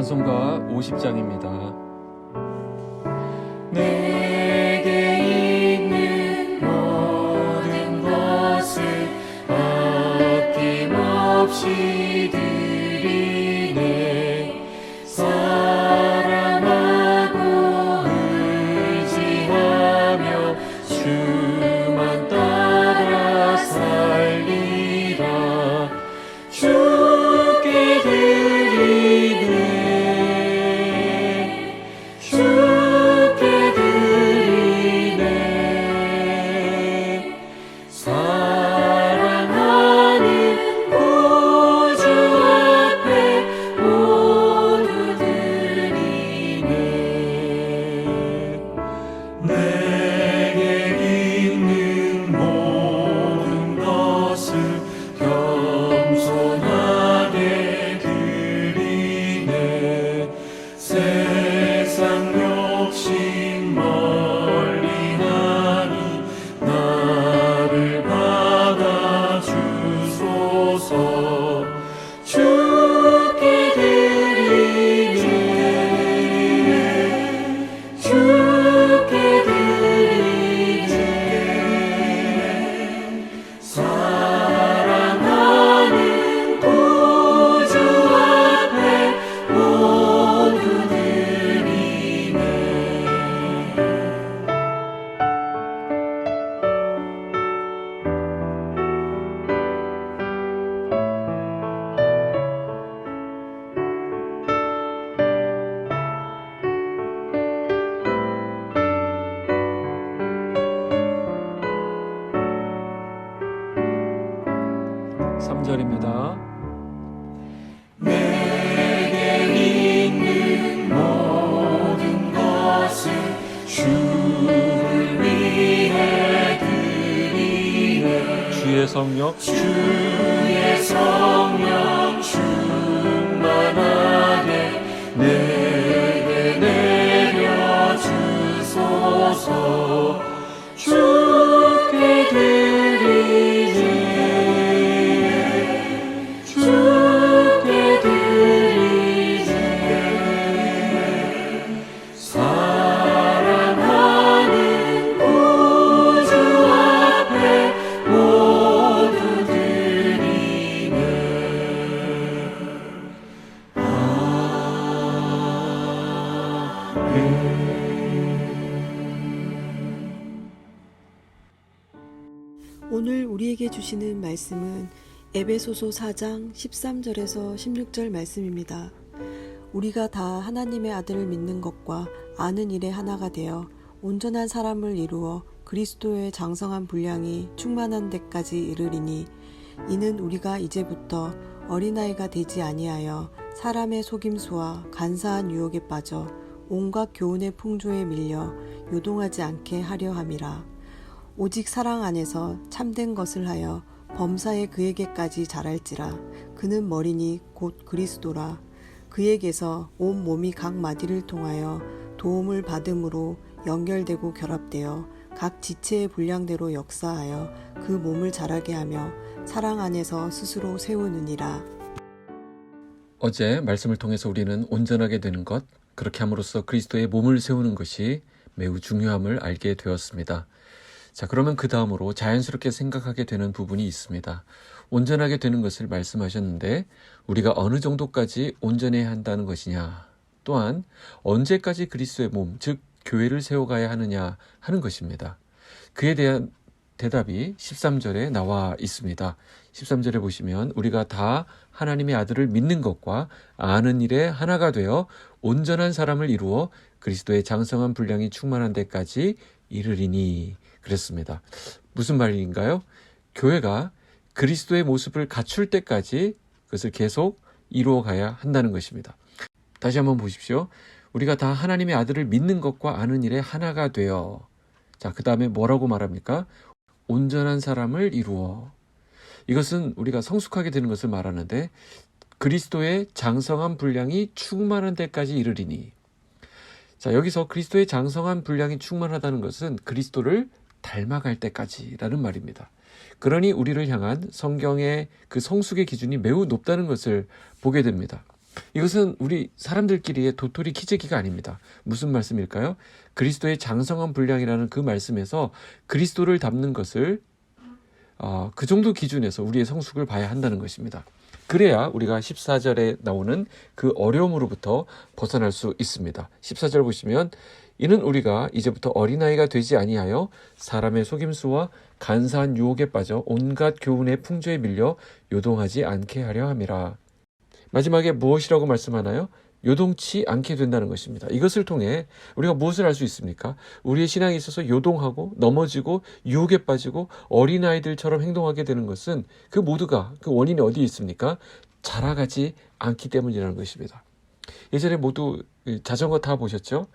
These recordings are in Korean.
찬송가 50장입니다. 내게 있는 모든 것을 아낌없이 드리네. 사랑하고 의지하며 주만 따라 살리라. 주께 드리네. 주께 드리네. 사랑하는 구주 앞에 모두 드리네. 내게 있는 모든 것을 겸손하게 드리네. 세상 욕심 멀리하니 나를 받아주소서. 주께 드리네. 주께 드리네. 사랑하는 구주 앞에 모두 드리네. 삼절입니다 내게 있는 모든 것을 주를 위해 드리네. 주의 성령 주의 성령 충만하게 내게 내려주소서. 주께 드리네. 주께 드리네. 사랑하는 구주 앞에 모두 드리네. 오늘 우리에게 주시는 말씀은 에베소서 4장 13절에서 16절 말씀입니다. 우리가 다 하나님의 아들을 믿는 것과 아는 일에 하나가 되어 온전한 사람을 이루어 그리스도의 장성한 분량이 충만한 데까지 이르리니, 이는 우리가 이제부터 어린아이가 되지 아니하여 사람의 속임수와 간사한 유혹에 빠져 온갖 교훈의 풍조에 밀려 요동하지 않게 하려 함이라. 오직 사랑 안에서 참된 것을 하여 범사에 그에게까지 자랄지라. 그는 머리니 곧 그리스도라. 그에게서 온 몸이 각 마디를 통하여 도움을 받음으로 연결되고 결합되어 각 지체의 분량대로 역사하여 그 몸을 자라게 하며 사랑 안에서 스스로 세우느니라. 어제 말씀을 통해서 우리는 온전하게 되는 것, 그렇게 함으로써 그리스도의 몸을 세우는 것이 매우 중요함을 알게 되었습니다. 자, 그러면 그 다음으로 자연스럽게 생각하게 되는 부분이 있습니다. 온전하게 되는 것을 말씀하셨는데 우리가 어느 정도까지 온전해야 한다는 것이냐, 또한 언제까지 그리스도의 몸, 즉 교회를 세워가야 하느냐 하는 것입니다. 그에 대한 대답이 13절에 나와 있습니다. 13절에 보시면 우리가 다 하나님의 아들을 믿는 것과 아는 일에 하나가 되어 온전한 사람을 이루어 그리스도의 장성한 분량이 충만한 데까지 이르리니 그랬습니다. 무슨 말인가요? 교회가 그리스도의 모습을 갖출 때까지 그것을 계속 이루어가야 한다는 것입니다. 다시 한번 보십시오. 우리가 다 하나님의 아들을 믿는 것과 아는 일에 하나가 되어, 자, 그 다음에 뭐라고 말합니까? 온전한 사람을 이루어. 이것은 우리가 성숙하게 되는 것을 말하는데 그리스도의 장성한 분량이 충만한 데까지 이르리니. 자, 여기서 그리스도의 장성한 분량이 충만하다는 것은 그리스도를 닮아갈 때까지라는 말입니다. 그러니 우리를 향한 성경의 그 성숙의 기준이 매우 높다는 것을 보게 됩니다. 이것은 우리 사람들끼리의 도토리 키재기가 아닙니다. 무슨 말씀일까요? 그리스도의 장성한 분량이라는 그 말씀에서 그리스도를 닮는 것을 그 정도 기준에서 우리의 성숙을 봐야 한다는 것입니다. 그래야 우리가 14절에 나오는 그 어려움으로부터 벗어날 수 있습니다. 14절 보시면 이는 우리가 이제부터 어린아이가 되지 아니하여 사람의 속임수와 간사한 유혹에 빠져 온갖 교훈의 풍조에 밀려 요동하지 않게 하려 함이라. 마지막에 무엇이라고 말씀하나요? 요동치 않게 된다는 것입니다. 이것을 통해 우리가 무엇을 알 수 있습니까? 우리의 신앙에 있어서 요동하고 넘어지고 유혹에 빠지고 어린아이들처럼 행동하게 되는 것은 그 모두가 그 원인이 어디에 있습니까? 자라가지 않기 때문이라는 것입니다. 예전에 모두 자전거 타보셨죠?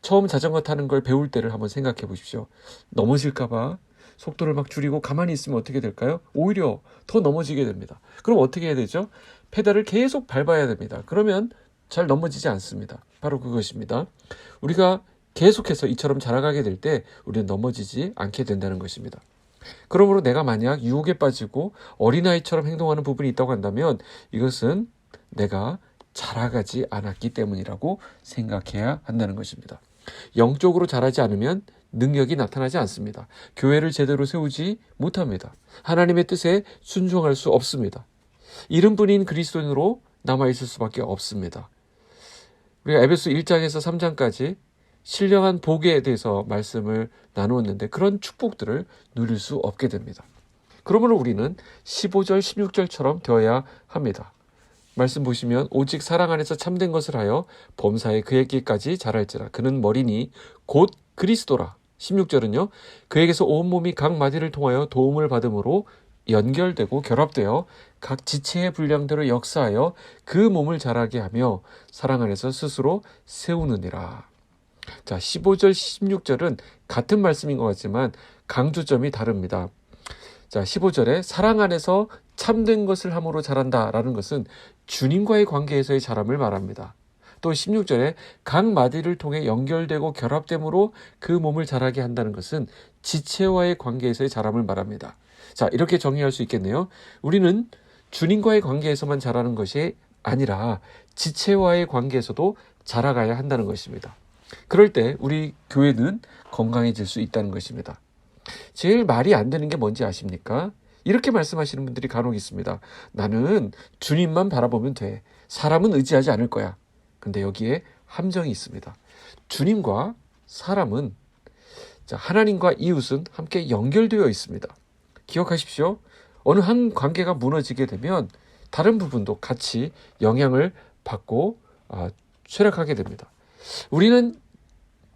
처음 자전거 타는 걸 배울 때를 한번 생각해 보십시오. 넘어질까봐 속도를 막 줄이고 가만히 있으면 어떻게 될까요? 오히려 더 넘어지게 됩니다. 그럼 어떻게 해야 되죠? 페달을 계속 밟아야 됩니다. 그러면 잘 넘어지지 않습니다. 바로 그것입니다. 우리가 계속해서 이처럼 자라가게 될 때 우리는 넘어지지 않게 된다는 것입니다. 그러므로 내가 만약 유혹에 빠지고 어린아이처럼 행동하는 부분이 있다고 한다면 이것은 내가 자라가지 않았기 때문이라고 생각해야 한다는 것입니다. 영적으로 자라지 않으면 능력이 나타나지 않습니다. 교회를 제대로 세우지 못합니다. 하나님의 뜻에 순종할 수 없습니다. 이름뿐인 그리스도인으로 남아있을 수밖에 없습니다. 우리가 에베소 1장에서 3장까지 신령한 복에 대해서 말씀을 나누었는데 그런 축복들을 누릴 수 없게 됩니다. 그러므로 우리는 15절, 16절처럼 되어야 합니다. 말씀 보시면 오직 사랑 안에서 참된 것을 하여 범사에 그에게까지 자랄지라. 그는 머리니 곧 그리스도라. 16절은요. 그에게서 온몸이 각 마디를 통하여 도움을 받음으로 연결되고 결합되어 각 지체의 분량대로 역사하여 그 몸을 자라게 하며 사랑 안에서 스스로 세우느니라. 자, 15절, 16절은 같은 말씀인 것 같지만 강조점이 다릅니다. 자, 15절에 사랑 안에서 참된 것을 함으로 자란다라는 것은 주님과의 관계에서의 자람을 말합니다. 또 16절에 각 마디를 통해 연결되고 결합됨으로 그 몸을 자라게 한다는 것은 지체와의 관계에서의 자람을 말합니다. 자, 이렇게 정리할 수 있겠네요. 우리는 주님과의 관계에서만 자라는 것이 아니라 지체와의 관계에서도 자라가야 한다는 것입니다. 그럴 때 우리 교회는 건강해질 수 있다는 것입니다. 제일 말이 안 되는 게 뭔지 아십니까? 이렇게 말씀하시는 분들이 간혹 있습니다. 나는 주님만 바라보면 돼. 사람은 의지하지 않을 거야. 근데 여기에 함정이 있습니다. 주님과 사람은, 하나님과 이웃은 함께 연결되어 있습니다. 기억하십시오. 어느 한 관계가 무너지게 되면 다른 부분도 같이 영향을 받고 쇠락하게 됩니다. 우리는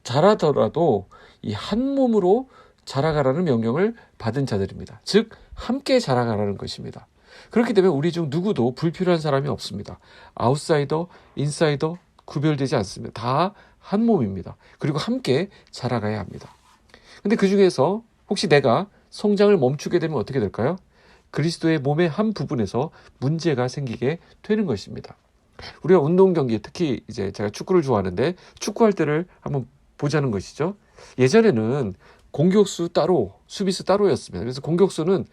자라더라도 이 한 몸으로 자라가라는 명령을 받은 자들입니다. 즉 함께 자라가라는 것입니다. 그렇기 때문에 우리 중 누구도 불필요한 사람이 없습니다. 아웃사이더, 인사이더 구별되지 않습니다. 다 한 몸입니다. 그리고 함께 자라가야 합니다. 근데 그 중에서 혹시 내가 성장을 멈추게 되면 어떻게 될까요? 그리스도의 몸의 한 부분에서 문제가 생기게 되는 것입니다. 우리가 운동 경기, 특히 이제 제가 축구를 좋아하는데 축구할 때를 한번 보자는 것이죠. 예전에는 공격수 따로, 수비수 따로였습니다. 그래서 공격수는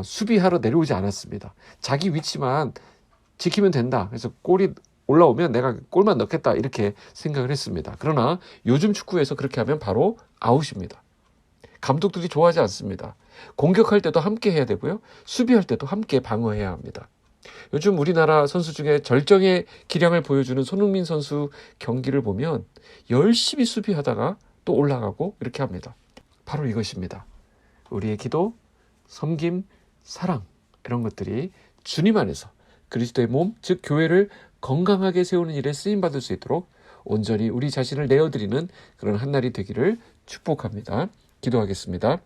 수비하러 내려오지 않았습니다. 자기 위치만 지키면 된다. 그래서 골이 올라오면 내가 골만 넣겠다 이렇게 생각을 했습니다. 그러나 요즘 축구에서 그렇게 하면 바로 아웃입니다. 감독들이 좋아하지 않습니다. 공격할 때도 함께 해야 되고요. 수비할 때도 함께 방어해야 합니다. 요즘 우리나라 선수 중에 절정의 기량을 보여주는 손흥민 선수 경기를 보면 열심히 수비하다가 또 올라가고 이렇게 합니다. 바로 이것입니다. 우리의 기도, 섬김, 사랑 이런 것들이 주님 안에서 그리스도의 몸, 즉 교회를 건강하게 세우는 일에 쓰임받을 수 있도록 온전히 우리 자신을 내어드리는 그런 한날이 되기를 축복합니다. 기도하겠습니다.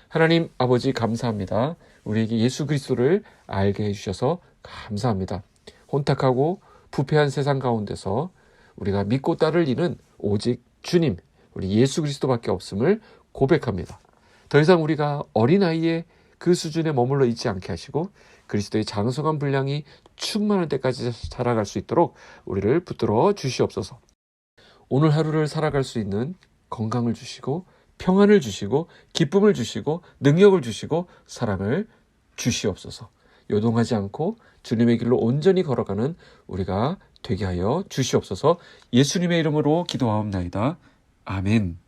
하나님 아버지 감사합니다. 우리에게 예수 그리스도를 알게 해주셔서 감사합니다. 혼탁하고 부패한 세상 가운데서 우리가 믿고 따를 이는 오직 주님, 우리 예수 그리스도밖에 없음을 고백합니다. 더 이상 우리가 어린아이의 그 수준에 머물러 있지 않게 하시고 그리스도의 장성한 분량이 충만할 때까지 자라갈 수 있도록 우리를 붙들어 주시옵소서. 오늘 하루를 살아갈 수 있는 건강을 주시고 평안을 주시고 기쁨을 주시고 능력을 주시고 사랑을 주시옵소서. 요동하지 않고 주님의 길로 온전히 걸어가는 우리가 되게 하여 주시옵소서. 예수님의 이름으로 기도하옵나이다. 아멘.